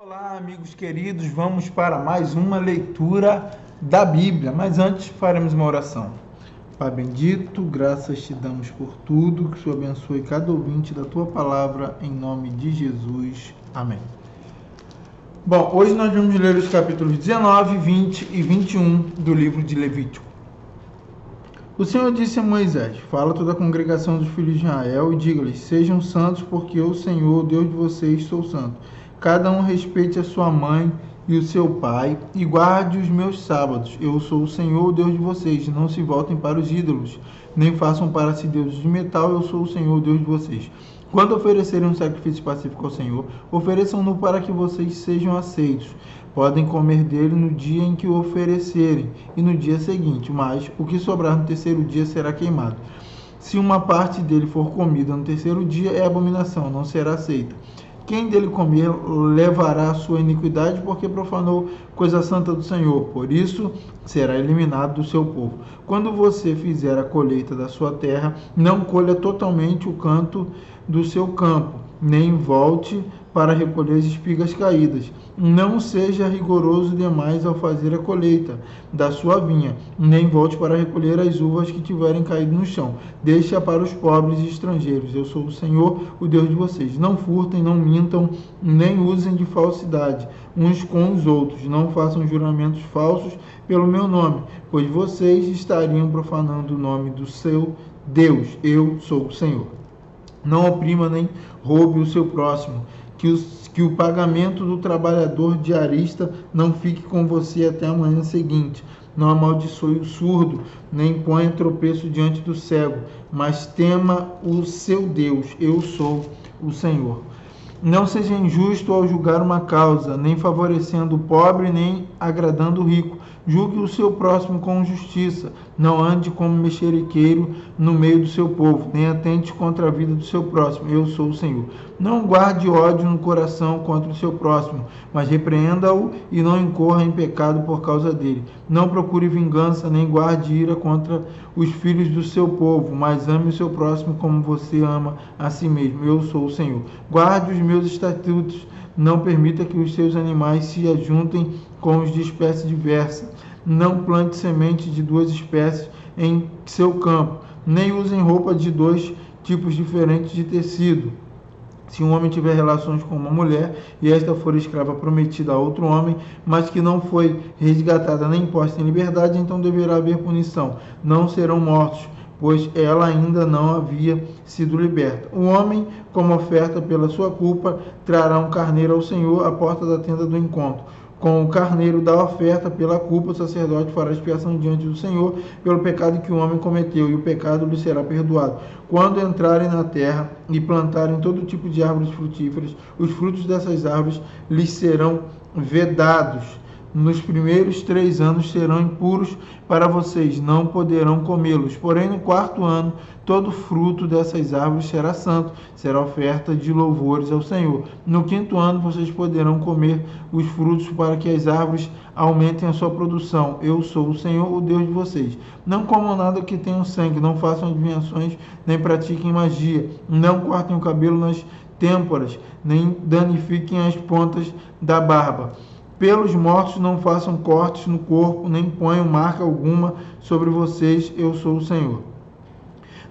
Olá, amigos queridos, vamos para mais uma leitura da Bíblia, mas antes faremos uma oração. Pai bendito, graças te damos por tudo, que o Senhor abençoe cada ouvinte da tua palavra, em nome de Jesus. Amém. Bom, hoje nós vamos ler os capítulos 19, 20 e 21 do livro de Levítico. O Senhor disse a Moisés: fala a toda a congregação dos filhos de Israel e diga-lhes: sejam santos, porque eu, Senhor, Deus de vocês, sou santo. Cada um respeite a sua mãe e o seu pai, e guarde os meus sábados. Eu sou o Senhor, Deus de vocês. Não se voltem para os ídolos, nem façam para si deuses de metal. Eu sou o Senhor, Deus de vocês. Quando oferecerem um sacrifício pacífico ao Senhor, ofereçam-no para que vocês sejam aceitos. Podem comer dele no dia em que o oferecerem e no dia seguinte, mas o que sobrar no terceiro dia será queimado. Se uma parte dele for comida no terceiro dia, é abominação, não será aceita. Quem dele comer levará a sua iniquidade, porque profanou coisa santa do Senhor. Por isso, será eliminado do seu povo. Quando você fizer a colheita da sua terra, não colha totalmente o canto do seu campo, nem volte para recolher as espigas caídas. Não seja rigoroso demais ao fazer a colheita da sua vinha, nem volte para recolher as uvas que tiverem caído no chão. Deixe-a para os pobres e estrangeiros. Eu sou o Senhor, o Deus de vocês. Não furtem, não mintam, nem usem de falsidade uns com os outros. Não façam juramentos falsos pelo meu nome, pois vocês estariam profanando o nome do seu Deus. Eu sou o Senhor. Não oprima nem roube o seu próximo. Que o pagamento do trabalhador diarista não fique com você até a manhã seguinte. Não amaldiçoe o surdo, nem ponha tropeço diante do cego, mas tema o seu Deus. Eu sou o Senhor. Não seja injusto ao julgar uma causa, nem favorecendo o pobre, nem agradando o rico. Julgue o seu próximo com justiça. Não ande como mexeriqueiro no meio do seu povo, nem atente contra a vida do seu próximo. Eu sou o Senhor. Não guarde ódio no coração contra o seu próximo, mas repreenda-o e não incorra em pecado por causa dele. Não procure vingança, nem guarde ira contra os filhos do seu povo, mas ame o seu próximo como você ama a si mesmo. Eu sou o Senhor. Guarde os meus estatutos. Não permita que os seus animais se ajuntem com os de espécie diversa. Não plante semente de duas espécies em seu campo. Nem usem roupa de dois tipos diferentes de tecido. Se um homem tiver relações com uma mulher e esta for escrava prometida a outro homem, mas que não foi resgatada nem posta em liberdade, então deverá haver punição. Não serão mortos, pois ela ainda não havia sido liberta. O homem, como oferta pela sua culpa, trará um carneiro ao Senhor à porta da tenda do encontro. Com o carneiro da oferta pela culpa, o sacerdote fará expiação diante do Senhor pelo pecado que o homem cometeu, e o pecado lhe será perdoado. Quando entrarem na terra e plantarem todo tipo de árvores frutíferas, os frutos dessas árvores lhes serão vedados. Nos primeiros 3 anos serão impuros para vocês, não poderão comê-los. Porém, no 4º ano, todo fruto dessas árvores será santo, será oferta de louvores ao Senhor. No 5º ano, vocês poderão comer os frutos para que as árvores aumentem a sua produção. Eu sou o Senhor, o Deus de vocês. Não comam nada que tenha sangue, não façam adivinhações, nem pratiquem magia. Não cortem o cabelo nas têmporas, nem danifiquem as pontas da barba. Pelos mortos não façam cortes no corpo, nem ponham marca alguma sobre vocês. Eu sou o Senhor.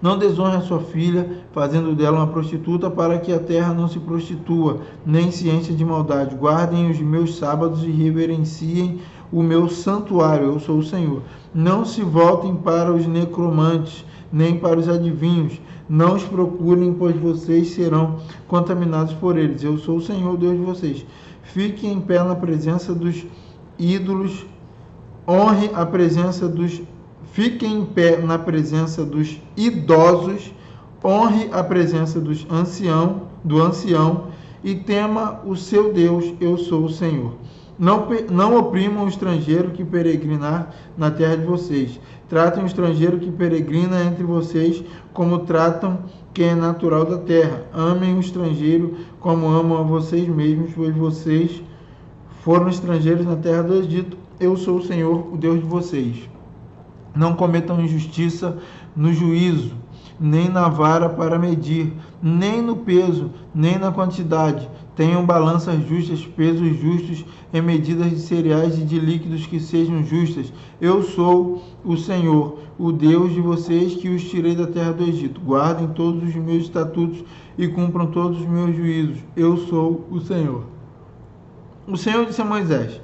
Não desonre a sua filha, fazendo dela uma prostituta, para que a terra não se prostitua, nem se encha de maldade. Guardem os meus sábados e reverenciem o meu santuário. Eu sou o Senhor. Não se voltem para os necromantes, nem para os adivinhos. Não os procurem, pois vocês serão contaminados por eles. Eu sou o Senhor, Deus de vocês. Fique em pé na presença dos ídolos, fique em pé na presença dos idosos, honre a presença do ancião e tema o seu Deus. Eu sou o Senhor. Não oprimam o estrangeiro que peregrinar na terra de vocês. Tratem o estrangeiro que peregrina entre vocês como tratam quem é natural da terra. Amem o estrangeiro como amam a vocês mesmos, pois vocês foram estrangeiros na terra do Egito. Eu sou o Senhor, o Deus de vocês. Não cometam injustiça no juízo, nem na vara para medir, nem no peso, nem na quantidade. Tenham balanças justas, pesos justos e medidas de cereais e de líquidos que sejam justas. Eu sou o Senhor, o Deus de vocês, que os tirei da terra do Egito. Guardem todos os meus estatutos e cumpram todos os meus juízos. Eu sou o Senhor. O Senhor disse a Moisés: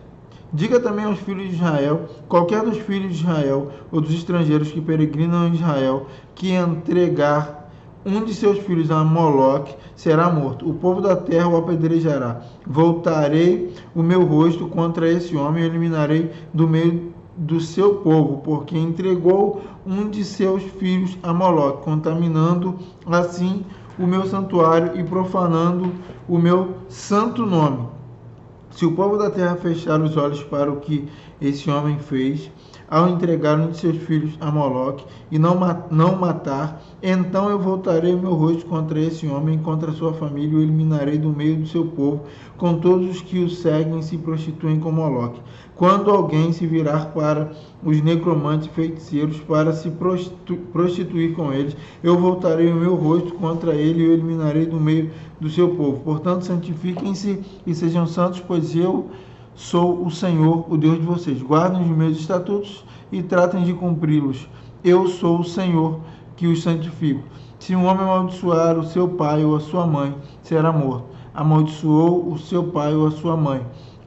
diga também aos filhos de Israel: qualquer dos filhos de Israel ou dos estrangeiros que peregrinam em Israel, que entregar um de seus filhos a Moloque, será morto. O povo da terra o apedrejará. Voltarei o meu rosto contra esse homem e eliminarei do meio do seu povo, porque entregou um de seus filhos a Moloque, contaminando assim o meu santuário e profanando o meu santo nome. Se o povo da terra fechar os olhos para o que esse homem fez, ao entregar um de seus filhos a Moloque e não matar, então eu voltarei o meu rosto contra esse homem e contra a sua família e o eliminarei do meio do seu povo, com todos os que o seguem e se prostituem com Moloque. Quando alguém se virar para os necromantes e feiticeiros para se prostituir com eles, eu voltarei o meu rosto contra ele e o eliminarei do meio do seu povo. Portanto, santifiquem-se e sejam santos, pois eu sou o Senhor, o Deus de vocês. Guardem os meus estatutos e tratem de cumpri-los. Eu sou o Senhor que os santifico. Se um homem amaldiçoar o seu pai ou a sua mãe, será morto. Amaldiçoou o seu pai ou a sua mãe,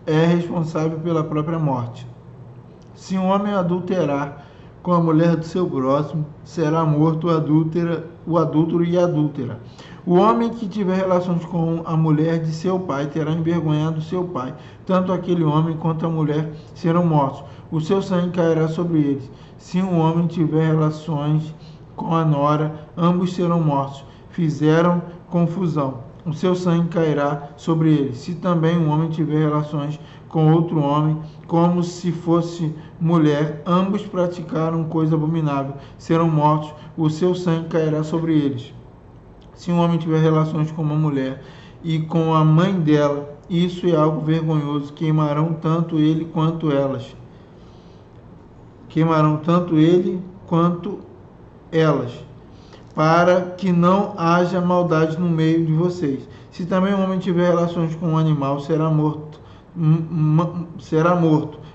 é responsável pela própria morte. Se um homem adulterar com a mulher do seu próximo, será morto o adúltero e a adúltera. O homem que tiver relações com a mulher de seu pai terá envergonhado seu pai. Tanto aquele homem quanto a mulher serão mortos. O seu sangue cairá sobre eles. Se um homem tiver relações com a nora, ambos serão mortos. Fizeram confusão. O seu sangue cairá sobre eles. Se também um homem tiver relações com outro homem, como se fosse mulher, ambos praticaram coisa abominável, serão mortos. O seu sangue cairá sobre eles. Se um homem tiver relações com uma mulher e com a mãe dela, isso é algo vergonhoso. Queimarão tanto ele quanto elas. Queimarão tanto ele quanto elas, para que não haja maldade no meio de vocês. Se também um homem tiver relações com um animal, será morto.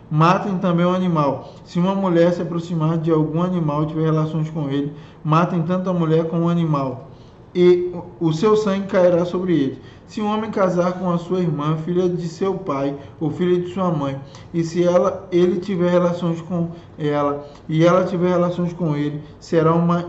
Matem também o animal. Se uma mulher se aproximar de algum animal e tiver relações com ele, matem tanto a mulher como o animal, e o seu sangue cairá sobre ele. Se um homem casar com a sua irmã, filha de seu pai ou filha de sua mãe, e se ele tiver relações com ela e ela tiver relações com ele, será uma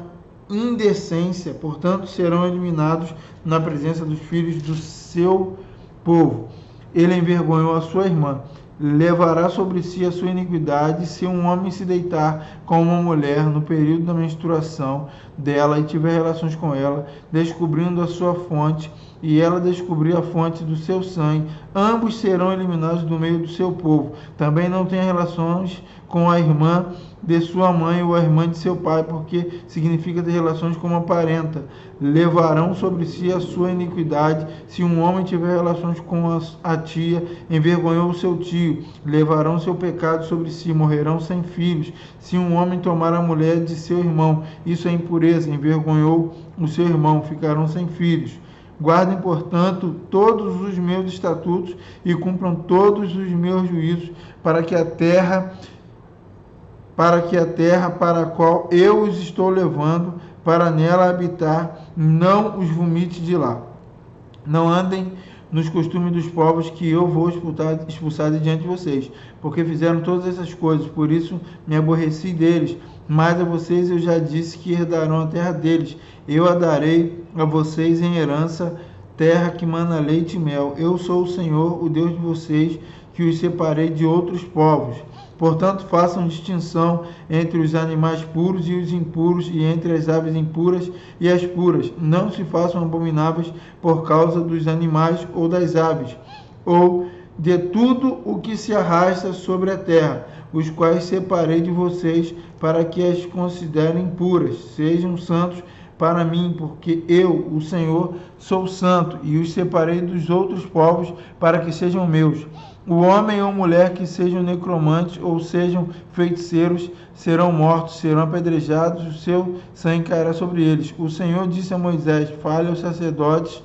indecência. Portanto, serão eliminados na presença dos filhos do seu povo. Ele envergonhou a sua irmã. Levará sobre si a sua iniquidade. Se um homem se deitar com uma mulher no período da menstruação dela e tiver relações com ela, descobrindo a sua fonte, e ela descobrir a fonte do seu sangue, ambos serão eliminados do meio do seu povo. Também não tenha relações com a irmã de sua mãe ou a irmã de seu pai, porque significa ter relações com uma parenta. Levarão sobre si a sua iniquidade. Se um homem tiver relações com a tia, envergonhou o seu tio, levarão seu pecado sobre si, morrerão sem filhos. Se um homem tomar a mulher de seu irmão, isso é impureza, envergonhou o seu irmão, ficarão sem filhos. Guardem, portanto, todos os meus estatutos e cumpram todos os meus juízos, para que a terra para a qual eu os estou levando, para nela habitar, não os vomite de lá. Não andem nos costumes dos povos que eu vou expulsar de diante de vocês, porque fizeram todas essas coisas, por isso me aborreci deles. Mas a vocês eu já disse que herdarão a terra deles. Eu a darei a vocês em herança, terra que mana leite e mel. Eu sou o Senhor, o Deus de vocês, que os separei de outros povos. Portanto, façam distinção entre os animais puros e os impuros, e entre as aves impuras e as puras. Não se façam abomináveis por causa dos animais ou das aves, ou de tudo o que se arrasta sobre a terra, os quais separei de vocês, para que as considerem puras. Sejam santos, para mim, porque eu, o Senhor, sou santo, e os separei dos outros povos para que sejam meus. O homem ou mulher que sejam necromantes ou sejam feiticeiros serão mortos, serão apedrejados, o seu sangue cairá sobre eles. O Senhor disse a Moisés: fale aos sacerdotes,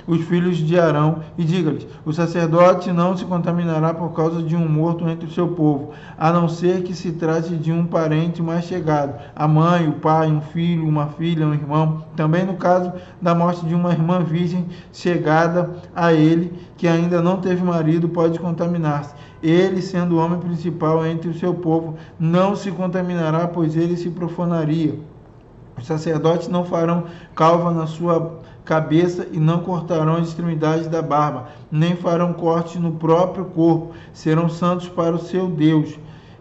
os filhos de Arão, e diga-lhes: o sacerdote não se contaminará por causa de um morto entre o seu povo, a não ser que se trate de um parente mais chegado, a mãe, o pai, um filho, uma filha, um irmão. Também no caso da morte de uma irmã virgem chegada a ele, que ainda não teve marido, pode contaminar-se. Ele, sendo o homem principal entre o seu povo, não se contaminará, pois ele se profanaria. Os sacerdotes não farão calva na sua cabeça e não cortarão as extremidades da barba, nem farão corte no próprio corpo. Serão santos para o seu Deus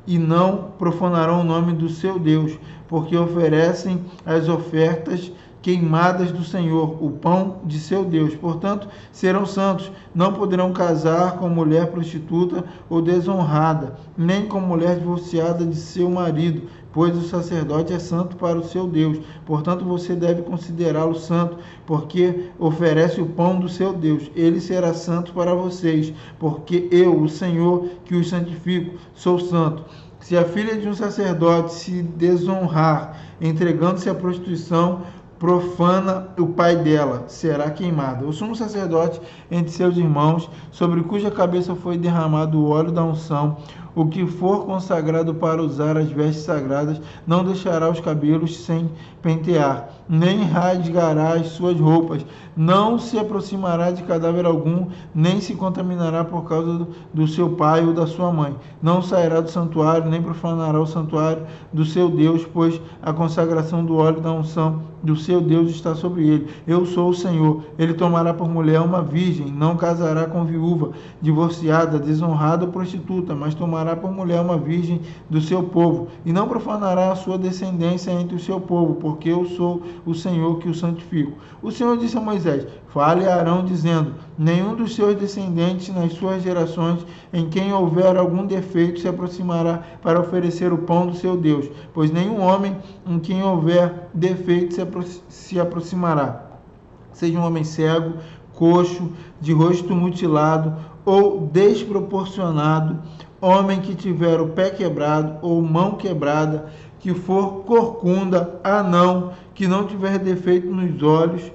e não profanarão o nome do seu Deus, porque oferecem as ofertas queimadas do Senhor, o pão de seu Deus. Portanto, serão santos, não poderão casar com mulher prostituta ou desonrada, nem com mulher divorciada de seu marido, pois o sacerdote é santo para o seu Deus. Portanto, você deve considerá-lo santo, porque oferece o pão do seu Deus. Ele será santo para vocês, porque eu, o Senhor, que os santifico, sou santo. Se a filha de um sacerdote se desonrar, entregando-se à prostituição, profana o pai dela, será queimada. O sumo sacerdote entre seus irmãos, sobre cuja cabeça foi derramado o óleo da unção, o que for consagrado para usar as vestes sagradas, não deixará os cabelos sem pentear, nem rasgará as suas roupas, não se aproximará de cadáver algum, nem se contaminará por causa do seu pai ou da sua mãe. Não sairá do santuário, nem profanará o santuário do seu Deus, pois a consagração do óleo da unção do seu Deus está sobre ele. Eu sou o Senhor. Ele tomará por mulher uma virgem, não casará com viúva, divorciada, desonrada ou prostituta, mas tomará por mulher uma virgem do seu povo, e não profanará a sua descendência entre o seu povo, porque eu sou o Senhor que o santifico. O Senhor disse a Moisés: fale a Arão, dizendo: nenhum dos seus descendentes nas suas gerações, em quem houver algum defeito, se aproximará para oferecer o pão do seu Deus, pois nenhum homem em quem houver defeito se aproximará, seja um homem cego, coxo, de rosto mutilado ou desproporcionado, homem que tiver o pé quebrado ou mão quebrada, que for corcunda, anão, que não tiver defeito nos olhos,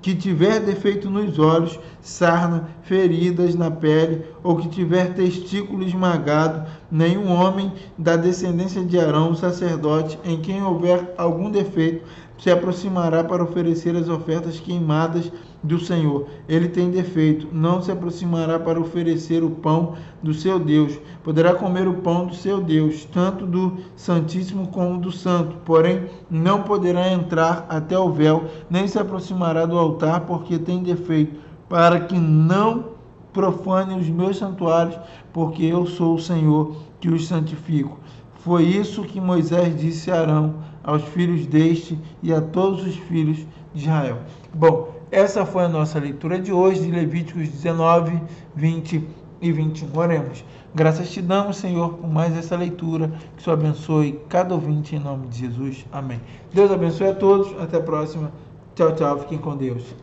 que tiver defeito nos olhos, sarna, feridas na pele, ou que tiver testículo esmagado, nenhum homem da descendência de Arão, o sacerdote, em quem houver algum defeito, se aproximará para oferecer as ofertas queimadas do Senhor. Ele tem defeito, não se aproximará para oferecer o pão do seu Deus. Poderá comer o pão do seu Deus, tanto do Santíssimo como do Santo, porém não poderá entrar até o véu, nem se aproximará do altar, porque tem defeito, para que não profane os meus santuários, porque eu sou o Senhor que os santifico. Foi isso que Moisés disse a Arão, aos filhos deste e a todos os filhos de Israel. Bom, essa foi a nossa leitura de hoje, de Levíticos 19, 20 e 21. Oremos. Graças te damos, Senhor, por mais essa leitura. Que o Senhor abençoe cada ouvinte em nome de Jesus. Amém. Deus abençoe a todos. Até a próxima. Tchau, tchau. Fiquem com Deus.